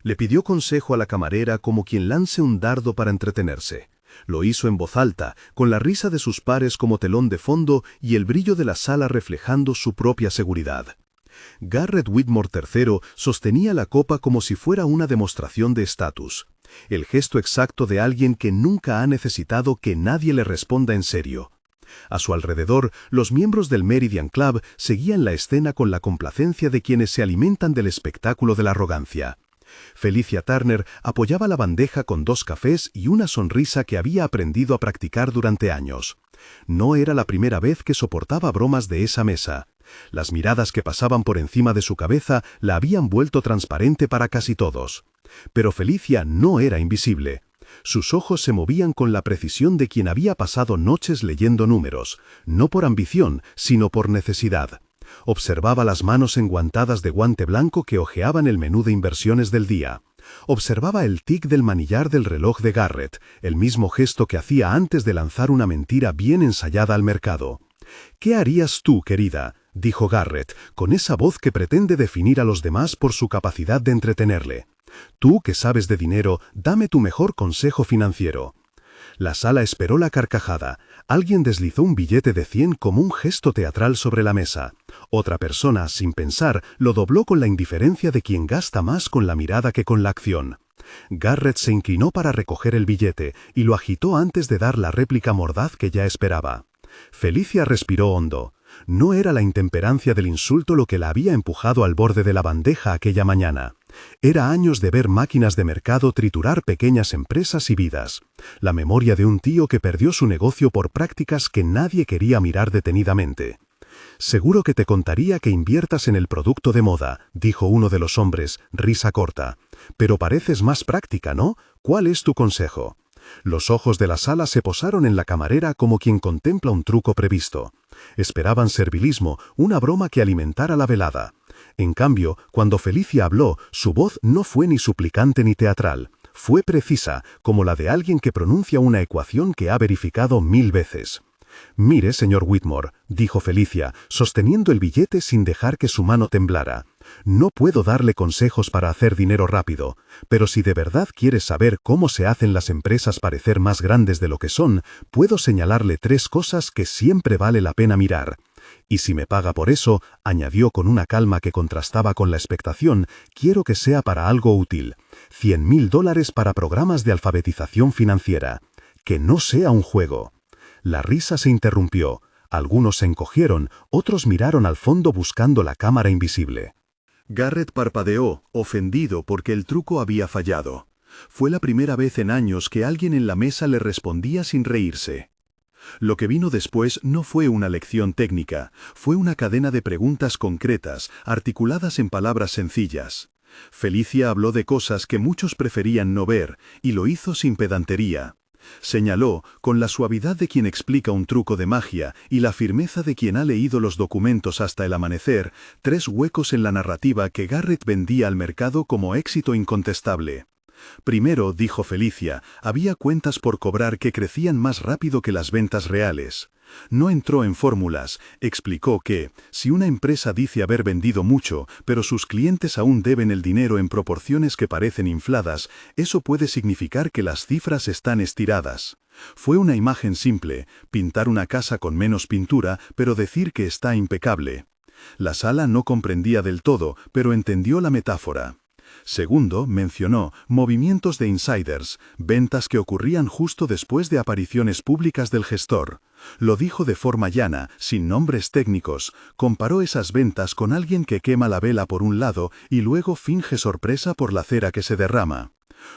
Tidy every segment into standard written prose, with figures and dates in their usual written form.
Le pidió consejo a la camarera como quien lance un dardo para entretenerse. Lo hizo en voz alta, con la risa de sus pares como telón de fondo y el brillo de la sala reflejando su propia seguridad. Garrett Whitmore III sostenía la copa como si fuera una demostración de estatus. El gesto exacto de alguien que nunca ha necesitado que nadie le responda en serio. A su alrededor, los miembros del Meridian Club seguían la escena con la complacencia de quienes se alimentan del espectáculo de la arrogancia. Felicia Turner apoyaba la bandeja con 2 cafés y una sonrisa que había aprendido a practicar durante años. No era la primera vez que soportaba bromas de esa mesa. Las miradas que pasaban por encima de su cabeza la habían vuelto transparente para casi todos. Pero Felicia no era invisible. Sus ojos se movían con la precisión de quien había pasado noches leyendo números, no por ambición, sino por necesidad. Observaba las manos enguantadas de guante blanco que hojeaban el menú de inversiones del día. Observaba el tic del manillar del reloj de Garrett, el mismo gesto que hacía antes de lanzar una mentira bien ensayada al mercado. «¿Qué harías tú, querida?», dijo Garrett, con esa voz que pretende definir a los demás por su capacidad de entretenerle. «Tú, que sabes de dinero, dame tu mejor consejo financiero». La sala esperó la carcajada. Alguien deslizó un billete de 100 como un gesto teatral sobre la mesa. Otra persona, sin pensar, lo dobló con la indiferencia de quien gasta más con la mirada que con la acción. Garrett se inclinó para recoger el billete y lo agitó antes de dar la réplica mordaz que ya esperaba. Felicia respiró hondo. No era la intemperancia del insulto lo que la había empujado al borde de la bandeja aquella mañana. Era años de ver máquinas de mercado triturar pequeñas empresas y vidas. La memoria de un tío que perdió su negocio por prácticas que nadie quería mirar detenidamente. «Seguro que te contaría que inviertas en el producto de moda», dijo uno de los hombres, risa corta. «Pero pareces más práctica, ¿no? ¿Cuál es tu consejo?». Los ojos de la sala se posaron en la camarera como quien contempla un truco previsto. Esperaban servilismo, una broma que alimentara la velada. En cambio, cuando Felicia habló, su voz no fue ni suplicante ni teatral. Fue precisa, como la de alguien que pronuncia una ecuación que ha verificado 1000 veces. «Mire, señor Whitmore», dijo Felicia, sosteniendo el billete sin dejar que su mano temblara. «No puedo darle consejos para hacer dinero rápido, pero si de verdad quiere saber cómo se hacen las empresas parecer más grandes de lo que son, puedo señalarle 3 cosas que siempre vale la pena mirar. Y si me paga por eso», añadió con una calma que contrastaba con la expectación, «quiero que sea para algo útil. $100.000 para programas de alfabetización financiera. Que no sea un juego». La risa se interrumpió. Algunos se encogieron, otros miraron al fondo buscando la cámara invisible. Garrett parpadeó, ofendido porque el truco había fallado. Fue la primera vez en años que alguien en la mesa le respondía sin reírse. Lo que vino después no fue una lección técnica, fue una cadena de preguntas concretas, articuladas en palabras sencillas. Felicia habló de cosas que muchos preferían no ver, y lo hizo sin pedantería. Señaló, con la suavidad de quien explica un truco de magia y la firmeza de quien ha leído los documentos hasta el amanecer, 3 huecos en la narrativa que Garrett vendía al mercado como éxito incontestable. Primero, dijo Felicia, había cuentas por cobrar que crecían más rápido que las ventas reales. No entró en fórmulas, explicó que, si una empresa dice haber vendido mucho, pero sus clientes aún deben el dinero en proporciones que parecen infladas, eso puede significar que las cifras están estiradas. Fue una imagen simple, pintar una casa con menos pintura, pero decir que está impecable. La sala no comprendía del todo, pero entendió la metáfora. Segundo, mencionó movimientos de insiders, ventas que ocurrían justo después de apariciones públicas del gestor. Lo dijo de forma llana, sin nombres técnicos, comparó esas ventas con alguien que quema la vela por un lado y luego finge sorpresa por la cera que se derrama.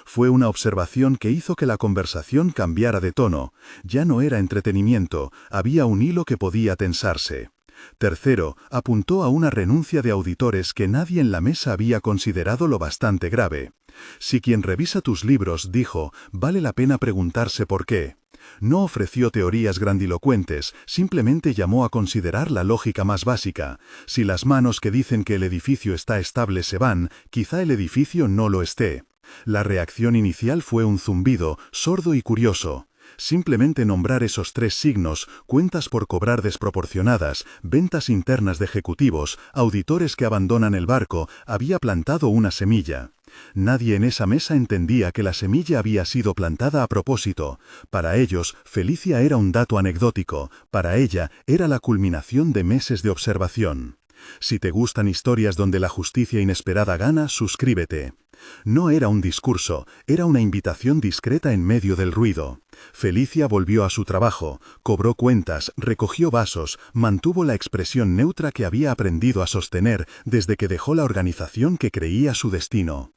Fue una observación que hizo que la conversación cambiara de tono. Ya no era entretenimiento, había un hilo que podía tensarse. Tercero, apuntó a una renuncia de auditores que nadie en la mesa había considerado lo bastante grave. Si quien revisa tus libros, dijo, vale la pena preguntarse por qué. No ofreció teorías grandilocuentes, simplemente llamó a considerar la lógica más básica. Si las manos que dicen que el edificio está estable se van, quizá el edificio no lo esté. La reacción inicial fue un zumbido, sordo y curioso. Simplemente nombrar esos 3 signos, cuentas por cobrar desproporcionadas, ventas internas de ejecutivos, auditores que abandonan el barco, había plantado una semilla. Nadie en esa mesa entendía que la semilla había sido plantada a propósito. Para ellos, Felicia era un dato anecdótico, para ella era la culminación de meses de observación. Si te gustan historias donde la justicia inesperada gana, suscríbete. No era un discurso, era una invitación discreta en medio del ruido. Felicia volvió a su trabajo, cobró cuentas, recogió vasos, mantuvo la expresión neutra que había aprendido a sostener desde que dejó la organización que creía su destino.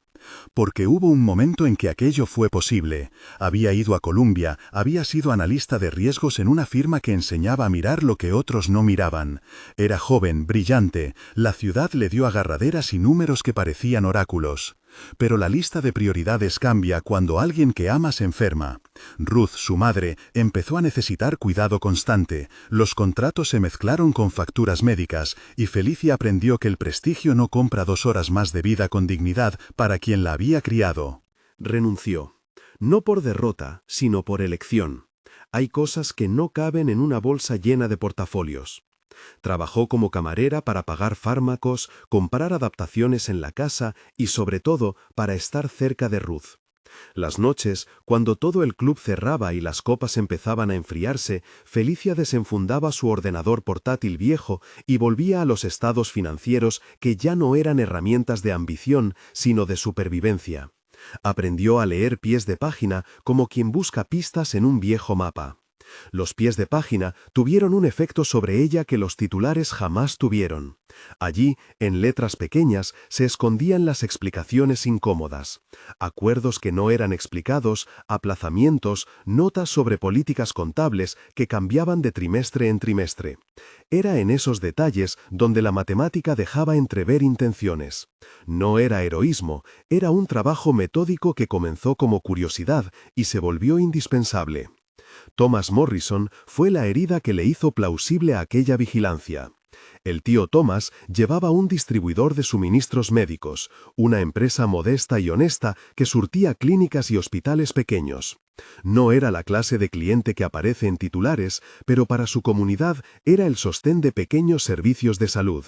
Porque hubo un momento en que aquello fue posible. Había ido a Columbia, había sido analista de riesgos en una firma que enseñaba a mirar lo que otros no miraban. Era joven, brillante, la ciudad le dio agarraderas y números que parecían oráculos. Pero la lista de prioridades cambia cuando alguien que ama se enferma. Ruth, su madre, empezó a necesitar cuidado constante. Los contratos se mezclaron con facturas médicas y Felicia aprendió que el prestigio no compra 2 horas más de vida con dignidad para quien la había criado. Renunció. No por derrota, sino por elección. Hay cosas que no caben en una bolsa llena de portafolios. Trabajó como camarera para pagar fármacos, comprar adaptaciones en la casa y, sobre todo, para estar cerca de Ruth. Las noches, cuando todo el club cerraba y las copas empezaban a enfriarse, Felicia desenfundaba su ordenador portátil viejo y volvía a los estados financieros que ya no eran herramientas de ambición, sino de supervivencia. Aprendió a leer pies de página como quien busca pistas en un viejo mapa. Los pies de página tuvieron un efecto sobre ella que los titulares jamás tuvieron. Allí, en letras pequeñas, se escondían las explicaciones incómodas. Acuerdos que no eran explicados, aplazamientos, notas sobre políticas contables que cambiaban de trimestre en trimestre. Era en esos detalles donde la matemática dejaba entrever intenciones. No era heroísmo, era un trabajo metódico que comenzó como curiosidad y se volvió indispensable. Thomas Morrison fue la herida que le hizo plausible aquella vigilancia. El tío Thomas llevaba un distribuidor de suministros médicos, una empresa modesta y honesta que surtía clínicas y hospitales pequeños. No era la clase de cliente que aparece en titulares, pero para su comunidad era el sostén de pequeños servicios de salud.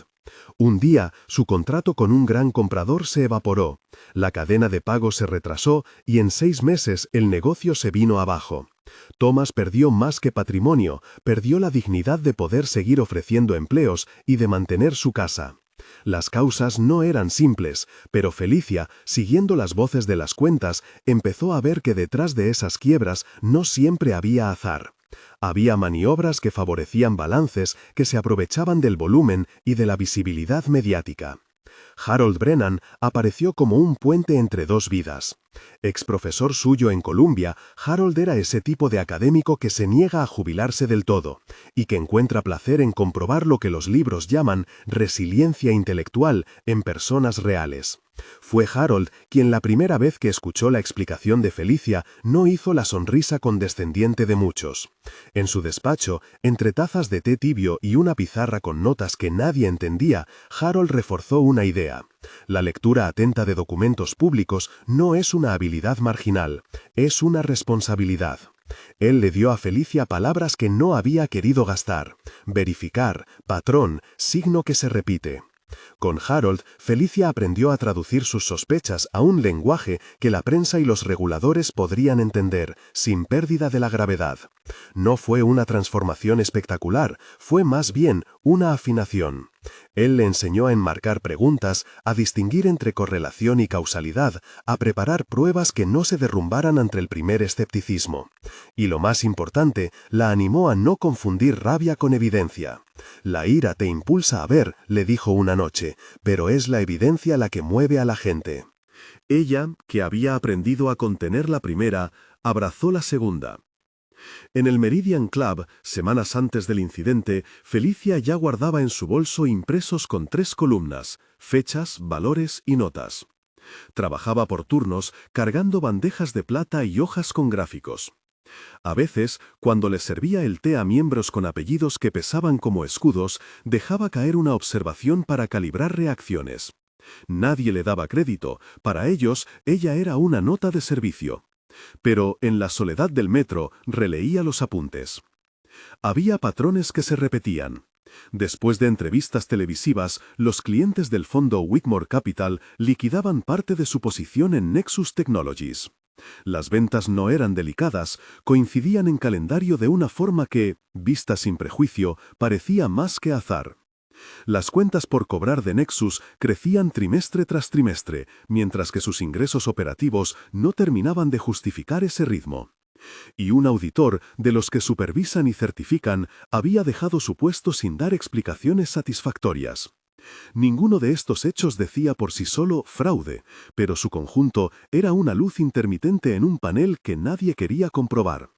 Un día, su contrato con un gran comprador se evaporó, la cadena de pago se retrasó y en 6 meses el negocio se vino abajo. Thomas perdió más que patrimonio, perdió la dignidad de poder seguir ofreciendo empleos y de mantener su casa. Las causas no eran simples, pero Felicia, siguiendo las voces de las cuentas, empezó a ver que detrás de esas quiebras no siempre había azar. Había maniobras que favorecían balances que se aprovechaban del volumen y de la visibilidad mediática. Harold Brennan apareció como un puente entre 2 vidas. Exprofesor suyo en Columbia, Harold era ese tipo de académico que se niega a jubilarse del todo, y que encuentra placer en comprobar lo que los libros llaman resiliencia intelectual en personas reales. Fue Harold quien la primera vez que escuchó la explicación de Felicia no hizo la sonrisa condescendiente de muchos. En su despacho, entre tazas de té tibio y una pizarra con notas que nadie entendía, Harold reforzó una idea. La lectura atenta de documentos públicos no es una habilidad marginal, es una responsabilidad. Él le dio a Felicia palabras que no había querido gastar: verificar, patrón, signo que se repite. Con Harold, Felicia aprendió a traducir sus sospechas a un lenguaje que la prensa y los reguladores podrían entender, sin pérdida de la gravedad. No fue una transformación espectacular, fue más bien una afinación. Él le enseñó a enmarcar preguntas, a distinguir entre correlación y causalidad, a preparar pruebas que no se derrumbaran ante el primer escepticismo. Y lo más importante, la animó a no confundir rabia con evidencia. La ira te impulsa a ver, le dijo una noche, pero es la evidencia la que mueve a la gente. Ella, que había aprendido a contener la primera, abrazó la segunda. En el Meridian Club, semanas antes del incidente, Felicia ya guardaba en su bolso impresos con 3 columnas: fechas, valores y notas. Trabajaba por turnos, cargando bandejas de plata y hojas con gráficos. A veces, cuando les servía el té a miembros con apellidos que pesaban como escudos, dejaba caer una observación para calibrar reacciones. Nadie le daba crédito, para ellos ella era una nota de servicio. Pero en la soledad del metro releía los apuntes. Había patrones que se repetían. Después de entrevistas televisivas, los clientes del fondo Whitmore Capital liquidaban parte de su posición en Nexus Technologies. Las ventas no eran delicadas, coincidían en calendario de una forma que, vista sin prejuicio, parecía más que azar. Las cuentas por cobrar de Nexus crecían trimestre tras trimestre, mientras que sus ingresos operativos no terminaban de justificar ese ritmo. Y un auditor, de los que supervisan y certifican, había dejado su puesto sin dar explicaciones satisfactorias. Ninguno de estos hechos decía por sí solo fraude, pero su conjunto era una luz intermitente en un panel que nadie quería comprobar.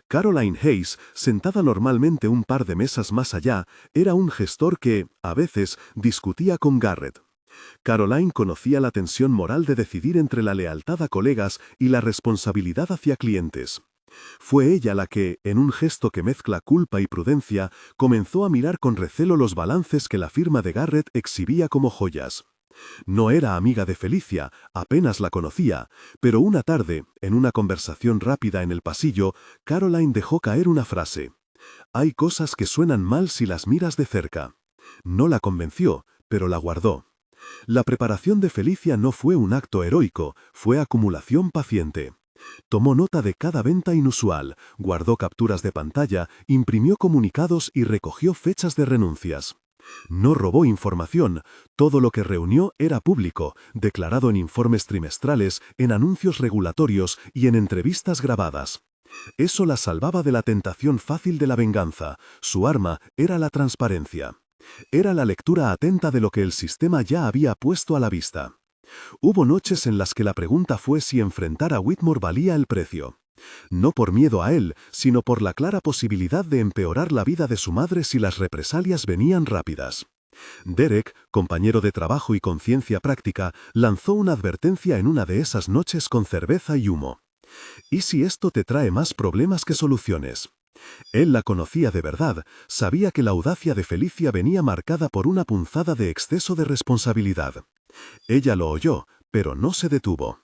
Caroline Hayes, sentada normalmente un par de mesas más allá, era un gestor que, a veces, discutía con Garrett. Caroline conocía la tensión moral de decidir entre la lealtad a colegas y la responsabilidad hacia clientes. Fue ella la que, en un gesto que mezcla culpa y prudencia, comenzó a mirar con recelo los balances que la firma de Garrett exhibía como joyas. No era amiga de Felicia, apenas la conocía, pero una tarde, en una conversación rápida en el pasillo, Caroline dejó caer una frase. «Hay cosas que suenan mal si las miras de cerca». No la convenció, pero la guardó. La preparación de Felicia no fue un acto heroico, fue acumulación paciente. Tomó nota de cada venta inusual, guardó capturas de pantalla, imprimió comunicados y recogió fechas de renuncias. No robó información, todo lo que reunió era público, declarado en informes trimestrales, en anuncios regulatorios y en entrevistas grabadas. Eso la salvaba de la tentación fácil de la venganza, su arma era la transparencia. Era la lectura atenta de lo que el sistema ya había puesto a la vista. Hubo noches en las que la pregunta fue si enfrentar a Whitmore valía el precio. No por miedo a él, sino por la clara posibilidad de empeorar la vida de su madre si las represalias venían rápidas. Derek, compañero de trabajo y conciencia práctica, lanzó una advertencia en una de esas noches con cerveza y humo. ¿Y si esto te trae más problemas que soluciones? Él la conocía de verdad, sabía que la audacia de Felicia venía marcada por una punzada de exceso de responsabilidad. Ella lo oyó, pero no se detuvo.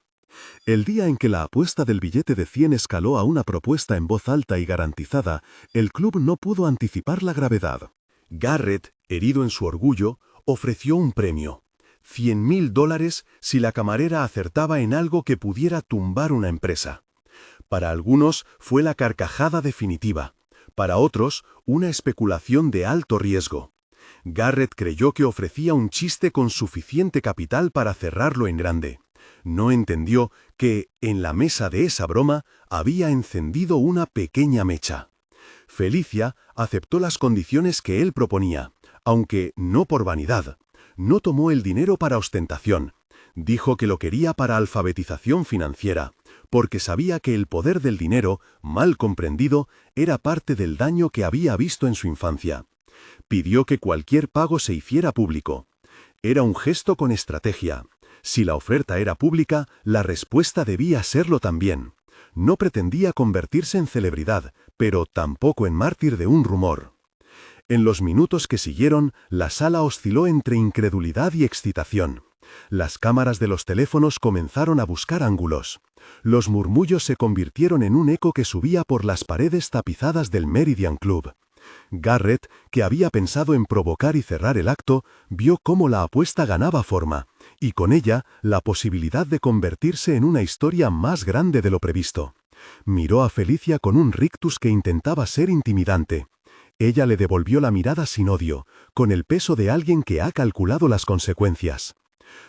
El día en que la apuesta del billete de 100 escaló a una propuesta en voz alta y garantizada, el club no pudo anticipar la gravedad. Garrett, herido en su orgullo, ofreció un premio. $100,000 si la camarera acertaba en algo que pudiera tumbar una empresa. Para algunos fue la carcajada definitiva, para otros una especulación de alto riesgo. Garrett creyó que ofrecía un chiste con suficiente capital para cerrarlo en grande. No entendió que, en la mesa de esa broma, había encendido una pequeña mecha. Felicia aceptó las condiciones que él proponía, aunque no por vanidad. No tomó el dinero para ostentación. Dijo que lo quería para alfabetización financiera, porque sabía que el poder del dinero, mal comprendido, era parte del daño que había visto en su infancia. Pidió que cualquier pago se hiciera público. Era un gesto con estrategia. Si la oferta era pública, la respuesta debía serlo también. No pretendía convertirse en celebridad, pero tampoco en mártir de un rumor. En los minutos que siguieron, la sala osciló entre incredulidad y excitación. Las cámaras de los teléfonos comenzaron a buscar ángulos. Los murmullos se convirtieron en un eco que subía por las paredes tapizadas del Meridian Club. Garrett, que había pensado en provocar y cerrar el acto, vio cómo la apuesta ganaba forma, y con ella la posibilidad de convertirse en una historia más grande de lo previsto. Miró a Felicia con un rictus que intentaba ser intimidante. Ella le devolvió la mirada sin odio, con el peso de alguien que ha calculado las consecuencias.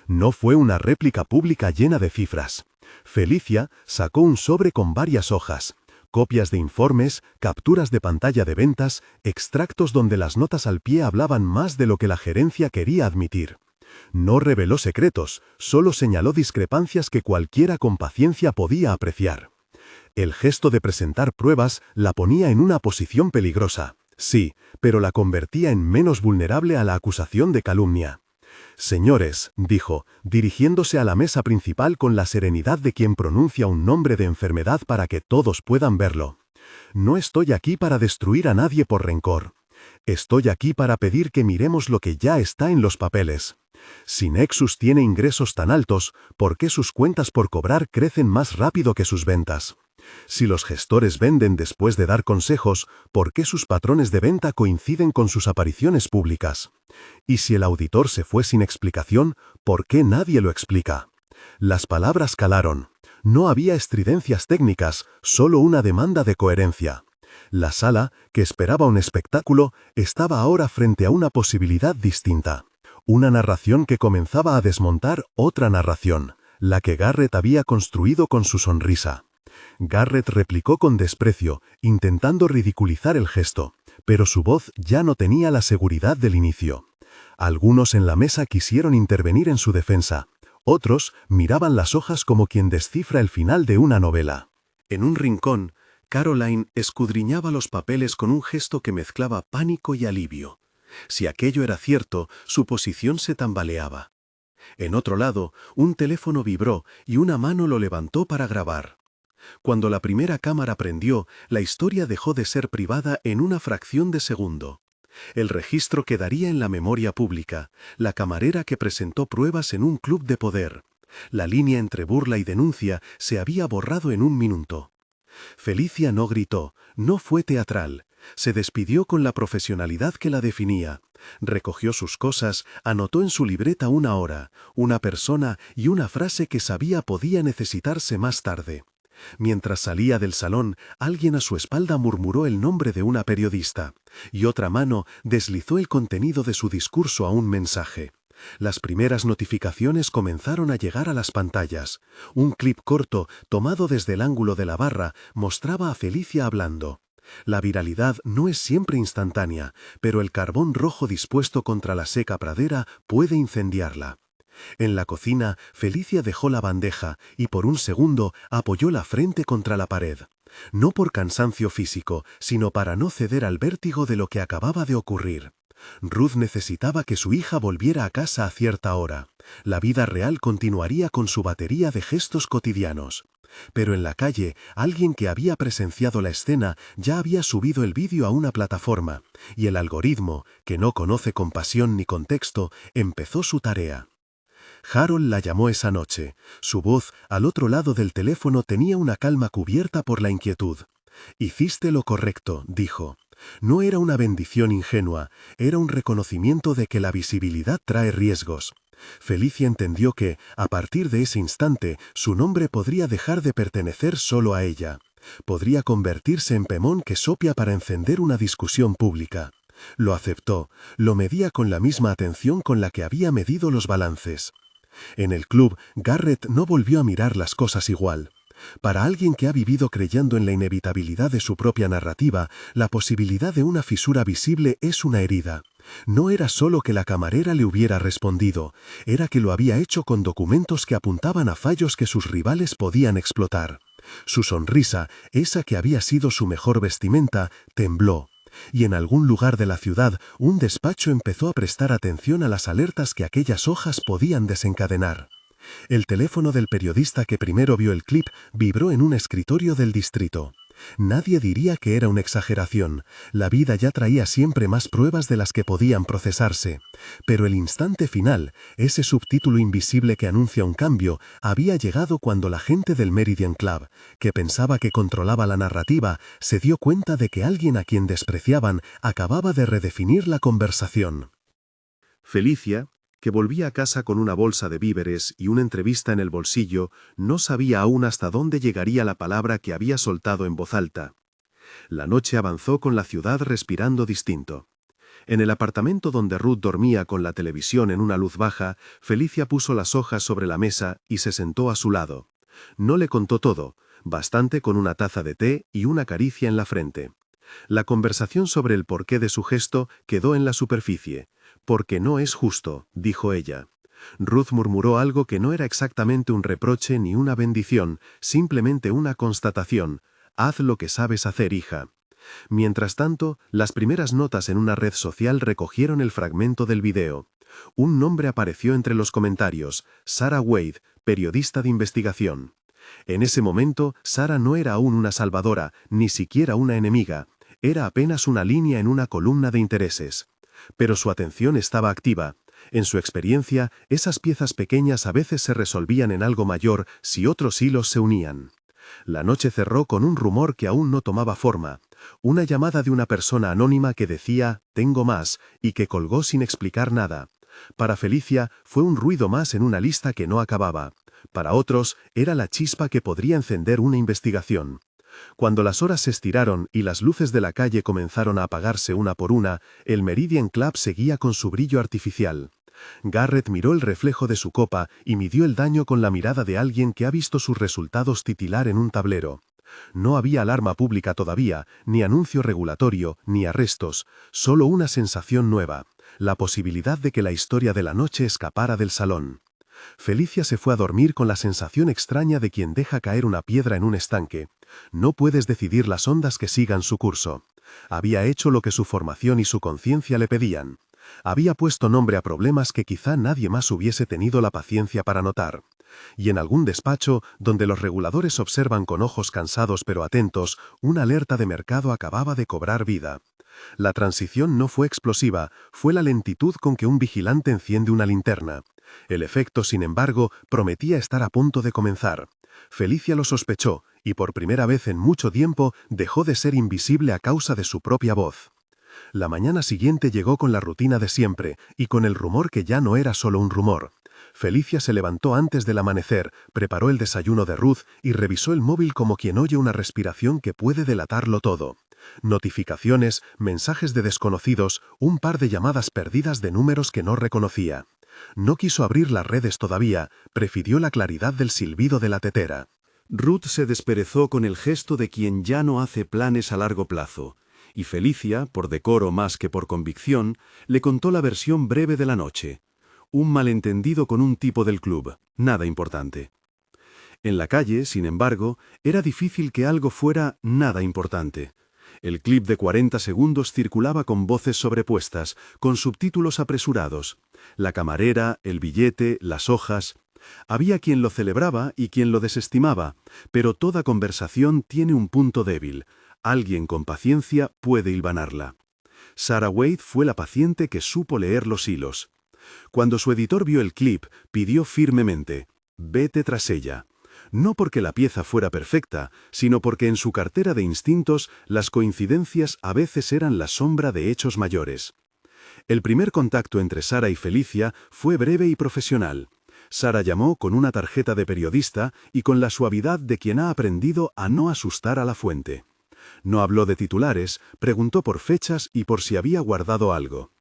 No fue una réplica pública llena de cifras. Felicia sacó un sobre con varias hojas, copias de informes, capturas de pantalla de ventas, extractos donde las notas al pie hablaban más de lo que la gerencia quería admitir. No reveló secretos, solo señaló discrepancias que cualquiera con paciencia podía apreciar. El gesto de presentar pruebas la ponía en una posición peligrosa, sí, pero la convertía en menos vulnerable a la acusación de calumnia. «Señores», dijo, dirigiéndose a la mesa principal con la serenidad de quien pronuncia un nombre de enfermedad para que todos puedan verlo. «No estoy aquí para destruir a nadie por rencor. Estoy aquí para pedir que miremos lo que ya está en los papeles. Si Nexus tiene ingresos tan altos, ¿por qué sus cuentas por cobrar crecen más rápido que sus ventas? Si los gestores venden después de dar consejos, ¿por qué sus patrones de venta coinciden con sus apariciones públicas? Y si el auditor se fue sin explicación, ¿por qué nadie lo explica? Las palabras calaron. No había estridencias técnicas, solo una demanda de coherencia. La sala, que esperaba un espectáculo, estaba ahora frente a una posibilidad distinta. Una narración que comenzaba a desmontar otra narración, la que Garrett había construido con su sonrisa. Garrett replicó con desprecio, intentando ridiculizar el gesto, pero su voz ya no tenía la seguridad del inicio. Algunos en la mesa quisieron intervenir en su defensa. Otros miraban las hojas como quien descifra el final de una novela. En un rincón, Caroline escudriñaba los papeles con un gesto que mezclaba pánico y alivio. Si aquello era cierto, su posición se tambaleaba. En otro lado, un teléfono vibró y una mano lo levantó para grabar. Cuando la primera cámara prendió, la historia dejó de ser privada en una fracción de segundo. El registro quedaría en la memoria pública, la camarera que presentó pruebas en un club de poder. La línea entre burla y denuncia se había borrado en un minuto. Felicia no gritó, no fue teatral. Se despidió con la profesionalidad que la definía. Recogió sus cosas, anotó en su libreta una hora, una persona y una frase que sabía podía necesitarse más tarde. Mientras salía del salón, alguien a su espalda murmuró el nombre de una periodista, y otra mano deslizó el contenido de su discurso a un mensaje. Las primeras notificaciones comenzaron a llegar a las pantallas. Un clip corto, tomado desde el ángulo de la barra, mostraba a Felicia hablando. La viralidad no es siempre instantánea, pero el carbón rojo dispuesto contra la seca pradera puede incendiarla. En la cocina, Felicia dejó la bandeja y por un segundo apoyó la frente contra la pared. No por cansancio físico, sino para no ceder al vértigo de lo que acababa de ocurrir. Ruth necesitaba que su hija volviera a casa a cierta hora. La vida real continuaría con su batería de gestos cotidianos. Pero en la calle, alguien que había presenciado la escena ya había subido el vídeo a una plataforma, y el algoritmo, que no conoce compasión ni contexto, empezó su tarea. Harold la llamó esa noche. Su voz, al otro lado del teléfono, tenía una calma cubierta por la inquietud. «Hiciste lo correcto», dijo. No era una bendición ingenua, era un reconocimiento de que la visibilidad trae riesgos. Felicia entendió que, a partir de ese instante, su nombre podría dejar de pertenecer solo a ella. Podría convertirse en pemón que sopia para encender una discusión pública. Lo aceptó, lo medía con la misma atención con la que había medido los balances. En el club, Garrett no volvió a mirar las cosas igual. Para alguien que ha vivido creyendo en la inevitabilidad de su propia narrativa, la posibilidad de una fisura visible es una herida. No era solo que la camarera le hubiera respondido, era que lo había hecho con documentos que apuntaban a fallos que sus rivales podían explotar. Su sonrisa, esa que había sido su mejor vestimenta, tembló. Y en algún lugar de la ciudad, un despacho empezó a prestar atención a las alertas que aquellas hojas podían desencadenar. El teléfono del periodista que primero vio el clip vibró en un escritorio del distrito. Nadie diría que era una exageración. La vida ya traía siempre más pruebas de las que podían procesarse. Pero el instante final, ese subtítulo invisible que anuncia un cambio, había llegado cuando la gente del Meridian Club, que pensaba que controlaba la narrativa, se dio cuenta de que alguien a quien despreciaban acababa de redefinir la conversación. Felicia, que volvía a casa con una bolsa de víveres y una entrevista en el bolsillo, no sabía aún hasta dónde llegaría la palabra que había soltado en voz alta. La noche avanzó con la ciudad respirando distinto. En el apartamento donde Ruth dormía con la televisión en una luz baja, Felicia puso las hojas sobre la mesa y se sentó a su lado. No le contó todo, bastante con una taza de té y una caricia en la frente. La conversación sobre el porqué de su gesto quedó en la superficie. «Porque no es justo», dijo ella. Ruth murmuró algo que no era exactamente un reproche ni una bendición, simplemente una constatación. «Haz lo que sabes hacer, hija». Mientras tanto, las primeras notas en una red social recogieron el fragmento del video. Un nombre apareció entre los comentarios: Sarah Wade, periodista de investigación. En ese momento, Sarah no era aún una salvadora, ni siquiera una enemiga. Era apenas una línea en una columna de intereses. Pero su atención estaba activa. En su experiencia, esas piezas pequeñas a veces se resolvían en algo mayor si otros hilos se unían. La noche cerró con un rumor que aún no tomaba forma, una llamada de una persona anónima que decía «tengo más» y que colgó sin explicar nada. Para Felicia fue un ruido más en una lista que no acababa. Para otros era la chispa que podría encender una investigación. Cuando las horas se estiraron y las luces de la calle comenzaron a apagarse una por una, el Meridian Club seguía con su brillo artificial. Garrett miró el reflejo de su copa y midió el daño con la mirada de alguien que ha visto sus resultados titilar en un tablero. No había alarma pública todavía, ni anuncio regulatorio, ni arrestos, solo una sensación nueva, la posibilidad de que la historia de la noche escapara del salón. Felicia se fue a dormir con la sensación extraña de quien deja caer una piedra en un estanque. No puedes decidir las ondas que sigan su curso. Había hecho lo que su formación y su conciencia le pedían. Había puesto nombre a problemas que quizá nadie más hubiese tenido la paciencia para notar. Y en algún despacho, donde los reguladores observan con ojos cansados pero atentos, una alerta de mercado acababa de cobrar vida. La transición no fue explosiva, fue la lentitud con que un vigilante enciende una linterna. El efecto, sin embargo, prometía estar a punto de comenzar. Felicia lo sospechó, y por primera vez en mucho tiempo dejó de ser invisible a causa de su propia voz. La mañana siguiente llegó con la rutina de siempre, y con el rumor que ya no era solo un rumor. Felicia se levantó antes del amanecer, preparó el desayuno de Ruth y revisó el móvil como quien oye una respiración que puede delatarlo todo. Notificaciones, mensajes de desconocidos, un par de llamadas perdidas de números que no reconocía. No quiso abrir las redes todavía, prefirió la claridad del silbido de la tetera. Ruth se desperezó con el gesto de quien ya no hace planes a largo plazo, y Felicia, por decoro más que por convicción, le contó la versión breve de la noche. Un malentendido con un tipo del club, nada importante. En la calle, sin embargo, era difícil que algo fuera nada importante. El clip de 40 segundos circulaba con voces sobrepuestas, con subtítulos apresurados. La camarera, el billete, las hojas. Había quien lo celebraba y quien lo desestimaba, pero toda conversación tiene un punto débil. Alguien con paciencia puede hilvanarla. Sarah Wade fue la paciente que supo leer los hilos. Cuando su editor vio el clip, pidió firmemente: «Vete tras ella». No porque la pieza fuera perfecta, sino porque en su cartera de instintos las coincidencias a veces eran la sombra de hechos mayores. El primer contacto entre Sarah y Felicia fue breve y profesional. Sarah llamó con una tarjeta de periodista y con la suavidad de quien ha aprendido a no asustar a la fuente. No habló de titulares, preguntó por fechas y por si había guardado algo.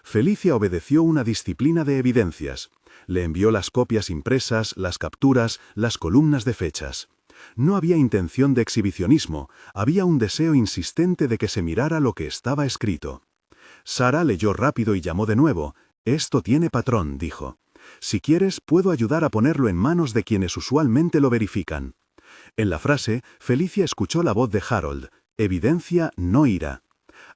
Felicia obedeció una disciplina de evidencias. Le envió las copias impresas, las capturas, las columnas de fechas. No había intención de exhibicionismo, había un deseo insistente de que se mirara lo que estaba escrito. Sarah leyó rápido y llamó de nuevo. «Esto tiene patrón», dijo. «Si quieres, puedo ayudar a ponerlo en manos de quienes usualmente lo verifican». En la frase, Felicia escuchó la voz de Harold. Evidencia, no ira.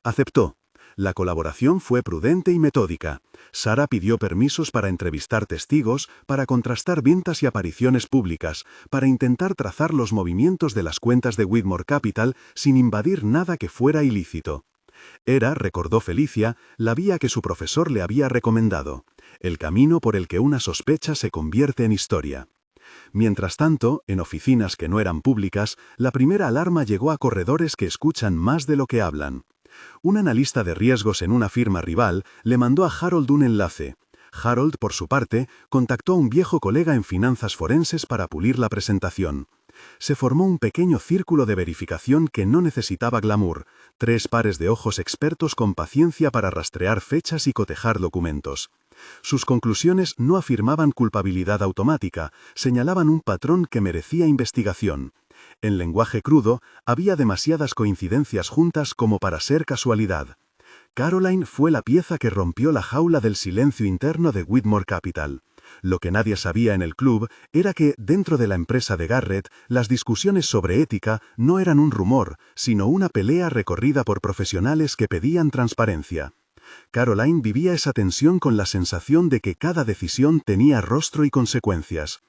Aceptó. La colaboración fue prudente y metódica. Sarah pidió permisos para entrevistar testigos, para contrastar ventas y apariciones públicas, para intentar trazar los movimientos de las cuentas de Whitmore Capital sin invadir nada que fuera ilícito. Era, recordó Felicia, la vía que su profesor le había recomendado, el camino por el que una sospecha se convierte en historia. Mientras tanto, en oficinas que no eran públicas, la primera alarma llegó a corredores que escuchan más de lo que hablan. Un analista de riesgos en una firma rival le mandó a Harold un enlace. Harold, por su parte, contactó a un viejo colega en finanzas forenses para pulir la presentación. Se formó un pequeño círculo de verificación que no necesitaba glamour, 3 pares de ojos expertos con paciencia para rastrear fechas y cotejar documentos. Sus conclusiones no afirmaban culpabilidad automática, señalaban un patrón que merecía investigación. En lenguaje crudo, había demasiadas coincidencias juntas como para ser casualidad. Caroline fue la pieza que rompió la jaula del silencio interno de Whitmore Capital. Lo que nadie sabía en el club era que, dentro de la empresa de Garrett, las discusiones sobre ética no eran un rumor, sino una pelea recorrida por profesionales que pedían transparencia. Caroline vivía esa tensión con la sensación de que cada decisión tenía rostro y consecuencias.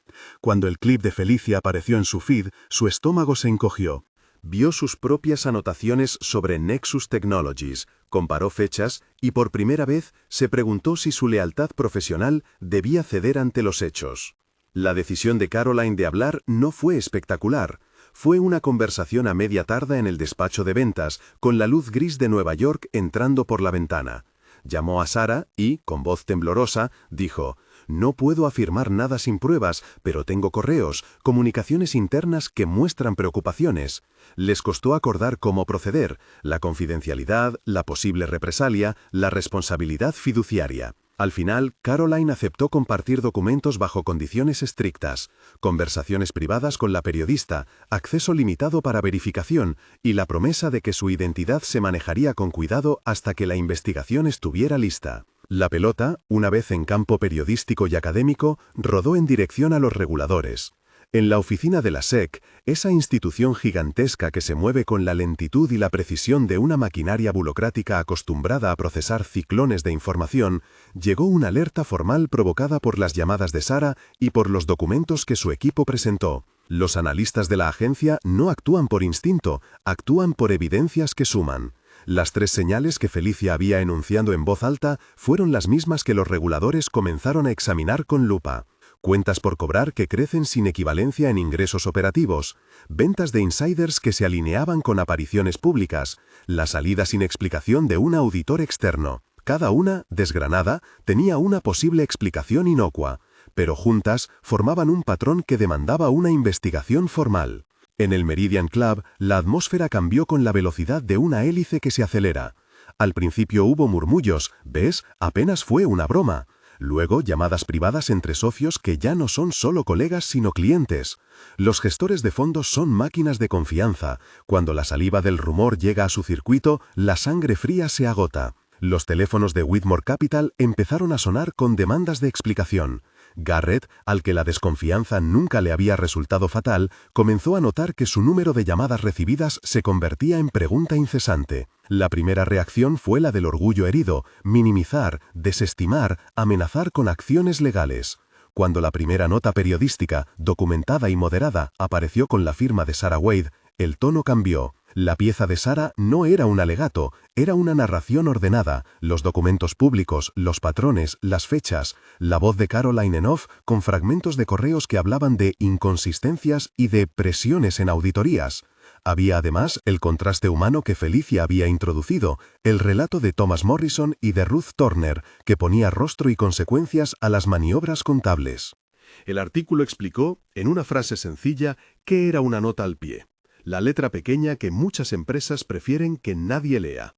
Cuando el clip de Felicia apareció en su feed, su estómago se encogió. Vio sus propias anotaciones sobre Nexus Technologies, comparó fechas y por primera vez se preguntó si su lealtad profesional debía ceder ante los hechos. La decisión de Caroline de hablar no fue espectacular. Fue una conversación a media tarde en el despacho de ventas, con la luz gris de Nueva York entrando por la ventana. Llamó a Sarah y, con voz temblorosa, dijo: «No puedo afirmar nada sin pruebas, pero tengo correos, comunicaciones internas que muestran preocupaciones». Les costó acordar cómo proceder: la confidencialidad, la posible represalia, la responsabilidad fiduciaria. Al final, Caroline aceptó compartir documentos bajo condiciones estrictas: conversaciones privadas con la periodista, acceso limitado para verificación y la promesa de que su identidad se manejaría con cuidado hasta que la investigación estuviera lista. La pelota, una vez en campo periodístico y académico, rodó en dirección a los reguladores. En la oficina de la SEC, esa institución gigantesca que se mueve con la lentitud y la precisión de una maquinaria burocrática acostumbrada a procesar ciclones de información, llegó una alerta formal provocada por las llamadas de Sarah y por los documentos que su equipo presentó. Los analistas de la agencia no actúan por instinto, actúan por evidencias que suman. Las 3 señales que Felicia había enunciado en voz alta fueron las mismas que los reguladores comenzaron a examinar con lupa. Cuentas por cobrar que crecen sin equivalencia en ingresos operativos, ventas de insiders que se alineaban con apariciones públicas, la salida sin explicación de un auditor externo. Cada una, desgranada, tenía una posible explicación inocua, pero juntas formaban un patrón que demandaba una investigación formal. En el Meridian Club, la atmósfera cambió con la velocidad de una hélice que se acelera. Al principio hubo murmullos: «¿Ves? Apenas fue una broma». Luego, llamadas privadas entre socios que ya no son solo colegas sino clientes. Los gestores de fondos son máquinas de confianza. Cuando la saliva del rumor llega a su circuito, la sangre fría se agota. Los teléfonos de Whitmore Capital empezaron a sonar con demandas de explicación. Garrett, al que la desconfianza nunca le había resultado fatal, comenzó a notar que su número de llamadas recibidas se convertía en pregunta incesante. La primera reacción fue la del orgullo herido: minimizar, desestimar, amenazar con acciones legales. Cuando la primera nota periodística, documentada y moderada, apareció con la firma de Sarah Wade, el tono cambió. La pieza de Sarah no era un alegato, era una narración ordenada: los documentos públicos, los patrones, las fechas, la voz de Caroline en off con fragmentos de correos que hablaban de inconsistencias y de presiones en auditorías. Había además el contraste humano que Felicia había introducido, el relato de Thomas Morrison y de Ruth Turner, que ponía rostro y consecuencias a las maniobras contables. El artículo explicó, en una frase sencilla, qué era una nota al pie: la letra pequeña que muchas empresas prefieren que nadie lea.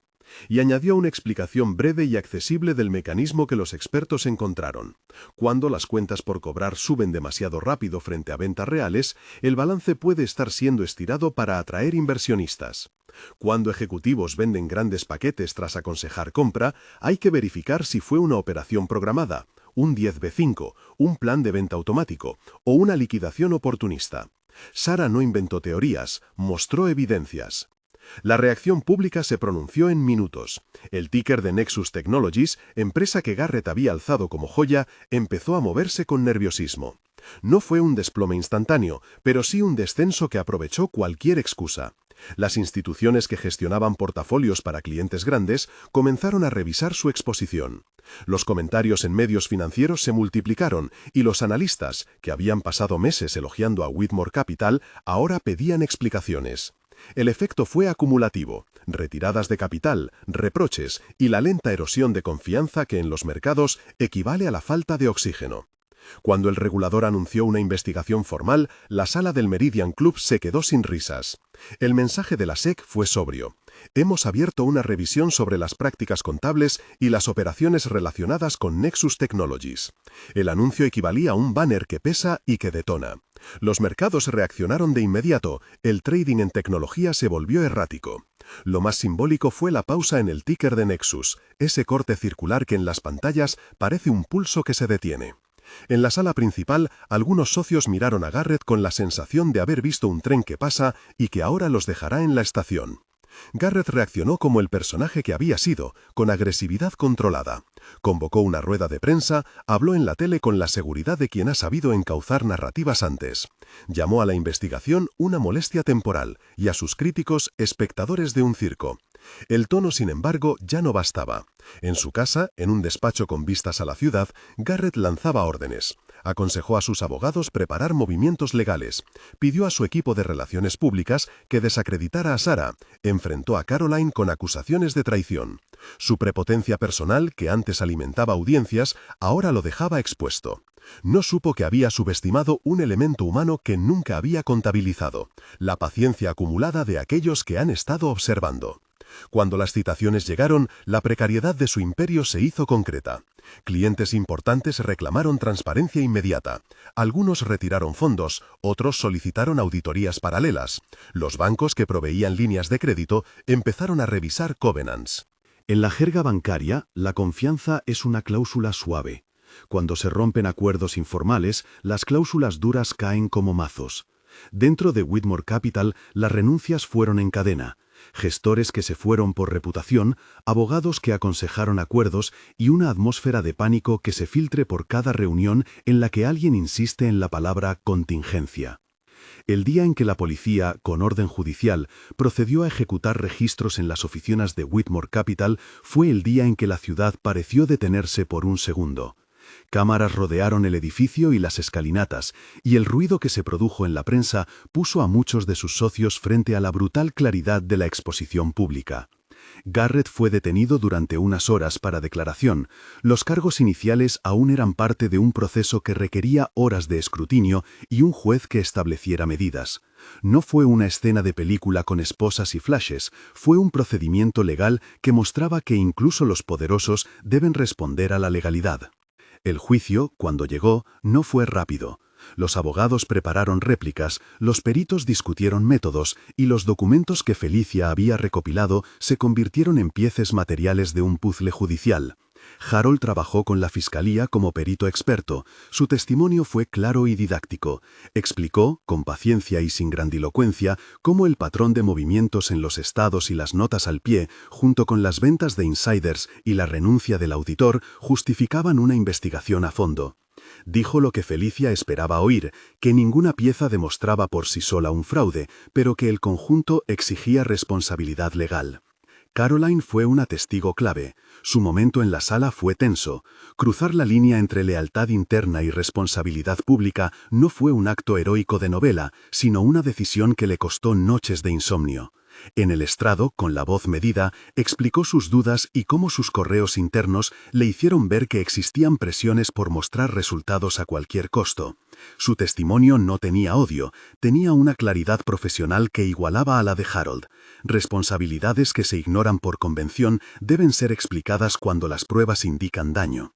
Y añadió una explicación breve y accesible del mecanismo que los expertos encontraron. Cuando las cuentas por cobrar suben demasiado rápido frente a ventas reales, el balance puede estar siendo estirado para atraer inversionistas. Cuando ejecutivos venden grandes paquetes tras aconsejar compra, hay que verificar si fue una operación programada, un 10b5, un plan de venta automático o una liquidación oportunista. Sarah no inventó teorías, mostró evidencias. La reacción pública se pronunció en minutos. El ticker de Nexus Technologies, empresa que Garrett había alzado como joya, empezó a moverse con nerviosismo. No fue un desplome instantáneo, pero sí un descenso que aprovechó cualquier excusa. Las instituciones que gestionaban portafolios para clientes grandes comenzaron a revisar su exposición. Los comentarios en medios financieros se multiplicaron y los analistas, que habían pasado meses elogiando a Whitmore Capital, ahora pedían explicaciones. El efecto fue acumulativo: retiradas de capital, reproches y la lenta erosión de confianza que en los mercados equivale a la falta de oxígeno. Cuando el regulador anunció una investigación formal, la sala del Meridian Club se quedó sin risas. El mensaje de la SEC fue sobrio: hemos abierto una revisión sobre las prácticas contables y las operaciones relacionadas con Nexus Technologies. El anuncio equivalía a un banner que pesa y que detona. Los mercados reaccionaron de inmediato, el trading en tecnología se volvió errático. Lo más simbólico fue la pausa en el ticker de Nexus, ese corte circular que en las pantallas parece un pulso que se detiene. En la sala principal, algunos socios miraron a Garrett con la sensación de haber visto un tren que pasa y que ahora los dejará en la estación. Garrett reaccionó como el personaje que había sido, con agresividad controlada. Convocó una rueda de prensa, habló en la tele con la seguridad de quien ha sabido encauzar narrativas antes. Llamó a la investigación una molestia temporal y a sus críticos espectadores de un circo. El tono, sin embargo, ya no bastaba. En su casa, en un despacho con vistas a la ciudad, Garrett lanzaba órdenes. Aconsejó a sus abogados preparar movimientos legales. Pidió a su equipo de relaciones públicas que desacreditara a Sarah. Enfrentó a Caroline con acusaciones de traición. Su prepotencia personal, que antes alimentaba audiencias, ahora lo dejaba expuesto. No supo que había subestimado un elemento humano que nunca había contabilizado: la paciencia acumulada de aquellos que han estado observando. Cuando las citaciones llegaron, la precariedad de su imperio se hizo concreta. Clientes importantes reclamaron transparencia inmediata. Algunos retiraron fondos, otros solicitaron auditorías paralelas. Los bancos que proveían líneas de crédito empezaron a revisar covenants. En la jerga bancaria, la confianza es una cláusula suave. Cuando se rompen acuerdos informales, las cláusulas duras caen como mazos. Dentro de Whitmore Capital, las renuncias fueron en cadena. Gestores que se fueron por reputación, abogados que aconsejaron acuerdos y una atmósfera de pánico que se filtre por cada reunión en la que alguien insiste en la palabra contingencia. El día en que la policía, con orden judicial, procedió a ejecutar registros en las oficinas de Whitmore Capital fue el día en que la ciudad pareció detenerse por un segundo. Cámaras rodearon el edificio y las escalinatas, y el ruido que se produjo en la prensa puso a muchos de sus socios frente a la brutal claridad de la exposición pública. Garrett fue detenido durante unas horas para declaración. Los cargos iniciales aún eran parte de un proceso que requería horas de escrutinio y un juez que estableciera medidas. No fue una escena de película con esposas y flashes, fue un procedimiento legal que mostraba que incluso los poderosos deben responder a la legalidad. El juicio, cuando llegó, no fue rápido. Los abogados prepararon réplicas, los peritos discutieron métodos y los documentos que Felicia había recopilado se convirtieron en piezas materiales de un puzzle judicial. Harold trabajó con la fiscalía como perito experto. Su testimonio fue claro y didáctico. Explicó, con paciencia y sin grandilocuencia, cómo el patrón de movimientos en los estados y las notas al pie, junto con las ventas de insiders y la renuncia del auditor, justificaban una investigación a fondo. Dijo lo que Felicia esperaba oír, que ninguna pieza demostraba por sí sola un fraude, pero que el conjunto exigía responsabilidad legal. Caroline fue una testigo clave. Su momento en la sala fue tenso. Cruzar la línea entre lealtad interna y responsabilidad pública no fue un acto heroico de novela, sino una decisión que le costó noches de insomnio. En el estrado, con la voz medida, explicó sus dudas y cómo sus correos internos le hicieron ver que existían presiones por mostrar resultados a cualquier costo. Su testimonio no tenía odio, tenía una claridad profesional que igualaba a la de Harold. Responsabilidades que se ignoran por convención deben ser explicadas cuando las pruebas indican daño.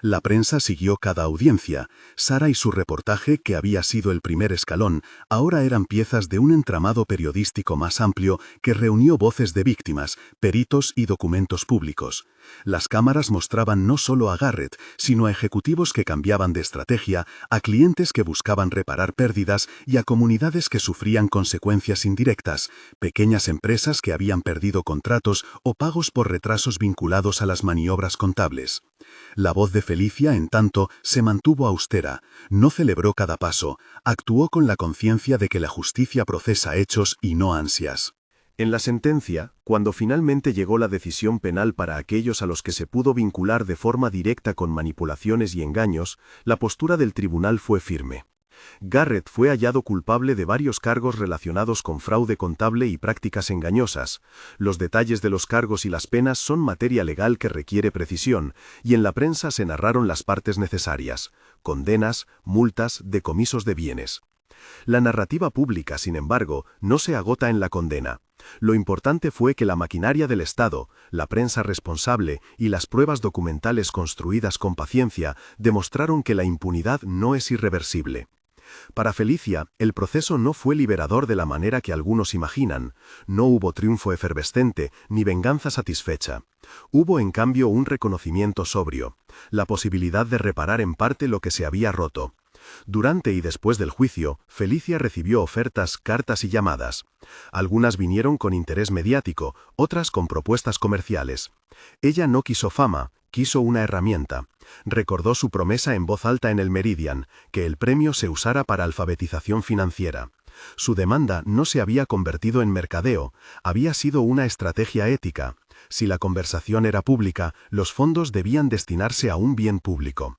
La prensa siguió cada audiencia. Sarah y su reportaje, que había sido el primer escalón, ahora eran piezas de un entramado periodístico más amplio que reunió voces de víctimas, peritos y documentos públicos. Las cámaras mostraban no solo a Garrett, sino a ejecutivos que cambiaban de estrategia, a clientes que buscaban reparar pérdidas y a comunidades que sufrían consecuencias indirectas, pequeñas empresas que habían perdido contratos o pagos por retrasos vinculados a las maniobras contables. La voz de Felicia, en tanto, se mantuvo austera, no celebró cada paso, actuó con la conciencia de que la justicia procesa hechos y no ansias. En la sentencia, cuando finalmente llegó la decisión penal para aquellos a los que se pudo vincular de forma directa con manipulaciones y engaños, la postura del tribunal fue firme. Garrett fue hallado culpable de varios cargos relacionados con fraude contable y prácticas engañosas. Los detalles de los cargos y las penas son materia legal que requiere precisión, y en la prensa se narraron las partes necesarias: condenas, multas, decomisos de bienes. La narrativa pública, sin embargo, no se agota en la condena. Lo importante fue que la maquinaria del Estado, la prensa responsable y las pruebas documentales construidas con paciencia demostraron que la impunidad no es irreversible. Para Felicia, el proceso no fue liberador de la manera que algunos imaginan. No hubo triunfo efervescente ni venganza satisfecha. Hubo, en cambio, un reconocimiento sobrio, la posibilidad de reparar en parte lo que se había roto. Durante y después del juicio, Felicia recibió ofertas, cartas y llamadas. Algunas vinieron con interés mediático, otras con propuestas comerciales. Ella no quiso fama, quiso una herramienta. Recordó su promesa en voz alta en el Meridian, que el premio se usara para alfabetización financiera. Su demanda no se había convertido en mercadeo, había sido una estrategia ética. Si la conversación era pública, los fondos debían destinarse a un bien público.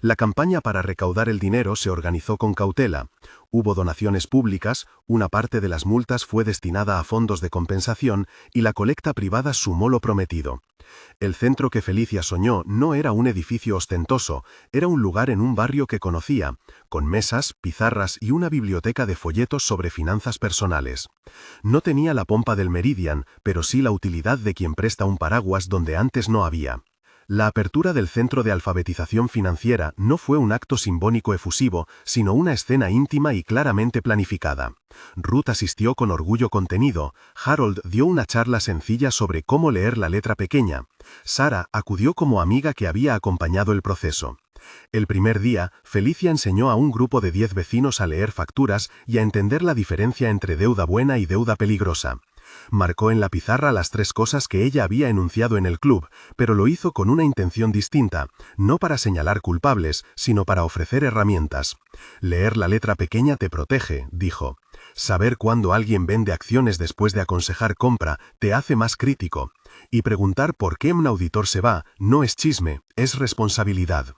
La campaña para recaudar el dinero se organizó con cautela. Hubo donaciones públicas, una parte de las multas fue destinada a fondos de compensación y la colecta privada sumó lo prometido. El centro que Felicia soñó no era un edificio ostentoso, era un lugar en un barrio que conocía, con mesas, pizarras y una biblioteca de folletos sobre finanzas personales. No tenía la pompa del Meridian, pero sí la utilidad de quien presta un paraguas donde antes no había. La apertura del Centro de Alfabetización Financiera no fue un acto simbólico efusivo, sino una escena íntima y claramente planificada. Ruth asistió con orgullo contenido, Harold dio una charla sencilla sobre cómo leer la letra pequeña, Sara acudió como amiga que había acompañado el proceso. El primer día, Felicia enseñó a un grupo de 10 vecinos a leer facturas y a entender la diferencia entre deuda buena y deuda peligrosa. Marcó en la pizarra las 3 cosas que ella había enunciado en el club, pero lo hizo con una intención distinta, no para señalar culpables, sino para ofrecer herramientas. Leer la letra pequeña te protege, dijo. Saber cuándo alguien vende acciones después de aconsejar compra te hace más crítico. Y preguntar por qué un auditor se va no es chisme, es responsabilidad.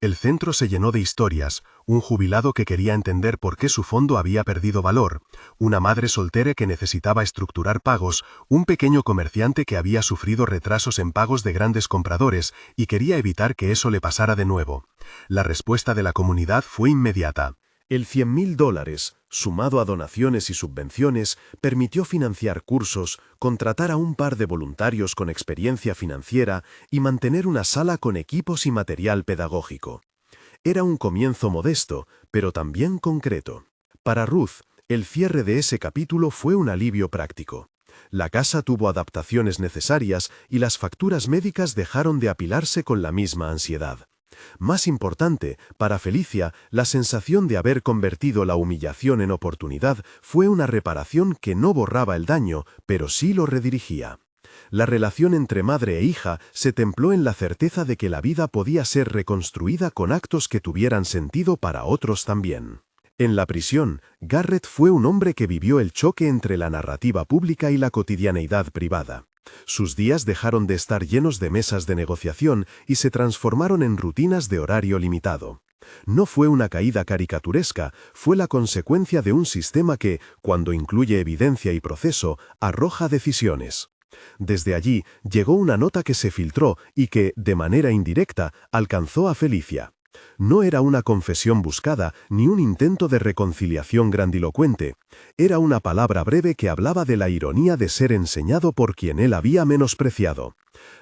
El centro se llenó de historias, un jubilado que quería entender por qué su fondo había perdido valor, una madre soltera que necesitaba estructurar pagos, un pequeño comerciante que había sufrido retrasos en pagos de grandes compradores y quería evitar que eso le pasara de nuevo. La respuesta de la comunidad fue inmediata. El $100.000, sumado a donaciones y subvenciones, permitió financiar cursos, contratar a un par de voluntarios con experiencia financiera y mantener una sala con equipos y material pedagógico. Era un comienzo modesto, pero también concreto. Para Ruth, el cierre de ese capítulo fue un alivio práctico. La casa tuvo adaptaciones necesarias y las facturas médicas dejaron de apilarse con la misma ansiedad. Más importante, para Felicia, la sensación de haber convertido la humillación en oportunidad fue una reparación que no borraba el daño, pero sí lo redirigía. La relación entre madre e hija se templó en la certeza de que la vida podía ser reconstruida con actos que tuvieran sentido para otros también. En la prisión, Garrett fue un hombre que vivió el choque entre la narrativa pública y la cotidianeidad privada. Sus días dejaron de estar llenos de mesas de negociación y se transformaron en rutinas de horario limitado. No fue una caída caricaturesca, fue la consecuencia de un sistema que, cuando incluye evidencia y proceso, arroja decisiones. Desde allí llegó una nota que se filtró y que, de manera indirecta, alcanzó a Felicia. No era una confesión buscada ni un intento de reconciliación grandilocuente. Era una palabra breve que hablaba de la ironía de ser enseñado por quien él había menospreciado.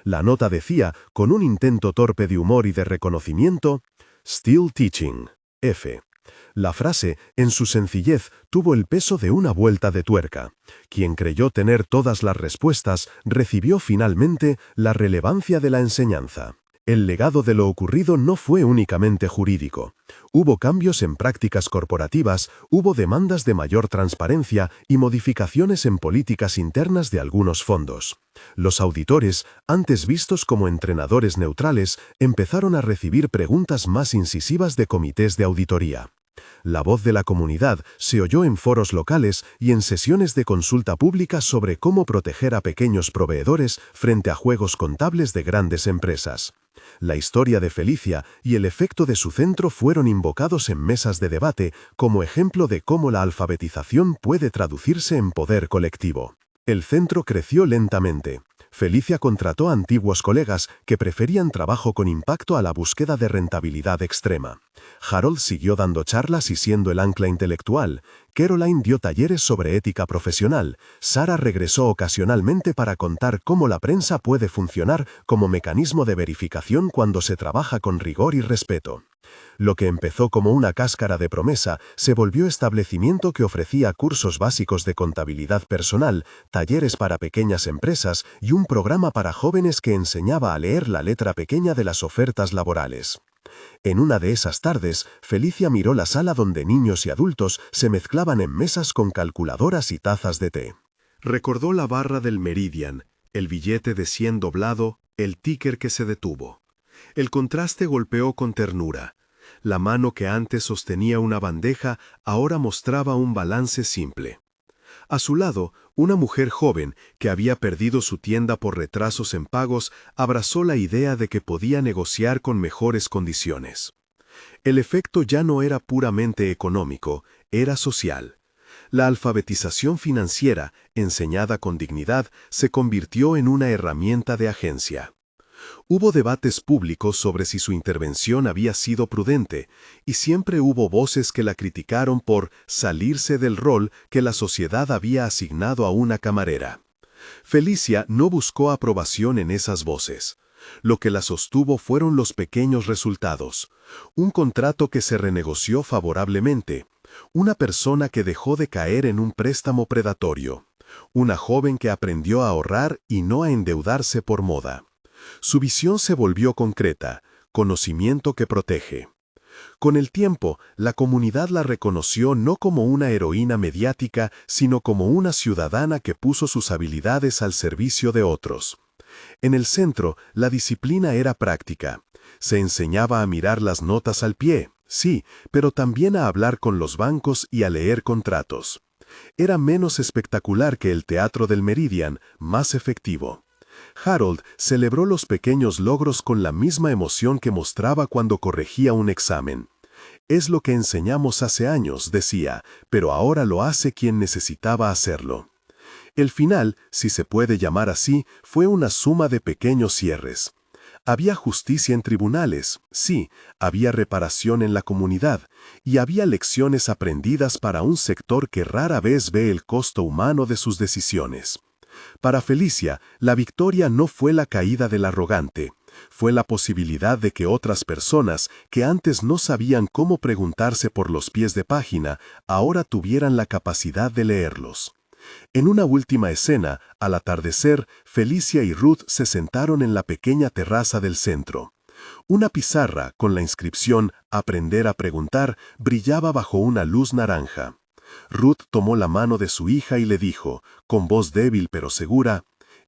La nota decía, con un intento torpe de humor y de reconocimiento, "Still teaching, F". La frase, en su sencillez, tuvo el peso de una vuelta de tuerca. Quien creyó tener todas las respuestas, recibió finalmente la relevancia de la enseñanza. El legado de lo ocurrido no fue únicamente jurídico. Hubo cambios en prácticas corporativas, hubo demandas de mayor transparencia y modificaciones en políticas internas de algunos fondos. Los auditores, antes vistos como entrenadores neutrales, empezaron a recibir preguntas más incisivas de comités de auditoría. La voz de la comunidad se oyó en foros locales y en sesiones de consulta pública sobre cómo proteger a pequeños proveedores frente a juegos contables de grandes empresas. La historia de Felicia y el efecto de su centro fueron invocados en mesas de debate como ejemplo de cómo la alfabetización puede traducirse en poder colectivo. El centro creció lentamente. Felicia contrató a antiguos colegas que preferían trabajo con impacto a la búsqueda de rentabilidad extrema. Harold siguió dando charlas y siendo el ancla intelectual. Caroline dio talleres sobre ética profesional. Sara regresó ocasionalmente para contar cómo la prensa puede funcionar como mecanismo de verificación cuando se trabaja con rigor y respeto. Lo que empezó como una cáscara de promesa se volvió establecimiento que ofrecía cursos básicos de contabilidad personal, talleres para pequeñas empresas y un programa para jóvenes que enseñaba a leer la letra pequeña de las ofertas laborales. En una de esas tardes, Felicia miró la sala donde niños y adultos se mezclaban en mesas con calculadoras y tazas de té. Recordó la barra del Meridian, el billete de 100 doblado, el ticker que se detuvo. El contraste golpeó con ternura. La mano que antes sostenía una bandeja ahora mostraba un balance simple. A su lado, una mujer joven, que había perdido su tienda por retrasos en pagos, abrazó la idea de que podía negociar con mejores condiciones. El efecto ya no era puramente económico, era social. La alfabetización financiera, enseñada con dignidad, se convirtió en una herramienta de agencia. Hubo debates públicos sobre si su intervención había sido prudente, y siempre hubo voces que la criticaron por salirse del rol que la sociedad había asignado a una camarera. Felicia no buscó aprobación en esas voces. Lo que la sostuvo fueron los pequeños resultados. Un contrato que se renegoció favorablemente. Una persona que dejó de caer en un préstamo predatorio. Una joven que aprendió a ahorrar y no a endeudarse por moda. Su visión se volvió concreta, conocimiento que protege. Con el tiempo, la comunidad la reconoció no como una heroína mediática, sino como una ciudadana que puso sus habilidades al servicio de otros. En el centro, la disciplina era práctica. Se enseñaba a mirar las notas al pie, sí, pero también a hablar con los bancos y a leer contratos. Era menos espectacular que el teatro del Meridian, más efectivo. Harold celebró los pequeños logros con la misma emoción que mostraba cuando corregía un examen. Es lo que enseñamos hace años, decía, pero ahora lo hace quien necesitaba hacerlo. El final, si se puede llamar así, fue una suma de pequeños cierres. Había justicia en tribunales, sí, había reparación en la comunidad, y había lecciones aprendidas para un sector que rara vez ve el costo humano de sus decisiones. Para Felicia, la victoria no fue la caída del arrogante, fue la posibilidad de que otras personas, que antes no sabían cómo preguntarse por los pies de página, ahora tuvieran la capacidad de leerlos. En una última escena, al atardecer, Felicia y Ruth se sentaron en la pequeña terraza del centro. Una pizarra con la inscripción «Aprender a preguntar» brillaba bajo una luz naranja. Ruth tomó la mano de su hija y le dijo, con voz débil pero segura,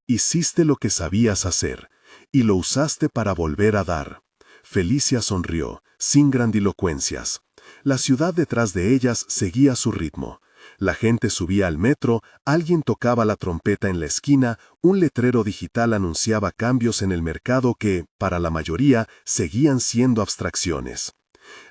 «Hiciste lo que sabías hacer, y lo usaste para volver a dar». Felicia sonrió, sin grandilocuencias. La ciudad detrás de ellas seguía su ritmo. La gente subía al metro, alguien tocaba la trompeta en la esquina, un letrero digital anunciaba cambios en el mercado que, para la mayoría, seguían siendo abstracciones.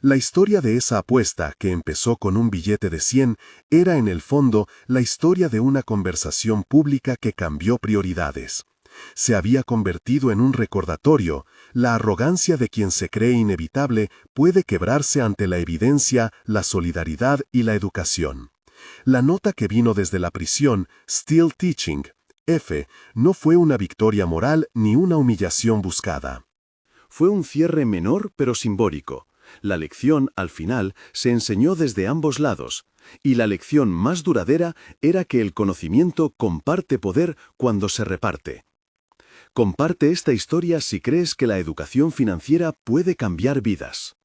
La historia de esa apuesta, que empezó con un billete de 100, era en el fondo la historia de una conversación pública que cambió prioridades. Se había convertido en un recordatorio. La arrogancia de quien se cree inevitable puede quebrarse ante la evidencia, la solidaridad y la educación. La nota que vino desde la prisión, Still Teaching, F, no fue una victoria moral ni una humillación buscada. Fue un cierre menor pero simbólico. La lección, al final, se enseñó desde ambos lados, y la lección más duradera era que el conocimiento comparte poder cuando se reparte. Comparte esta historia si crees que la educación financiera puede cambiar vidas.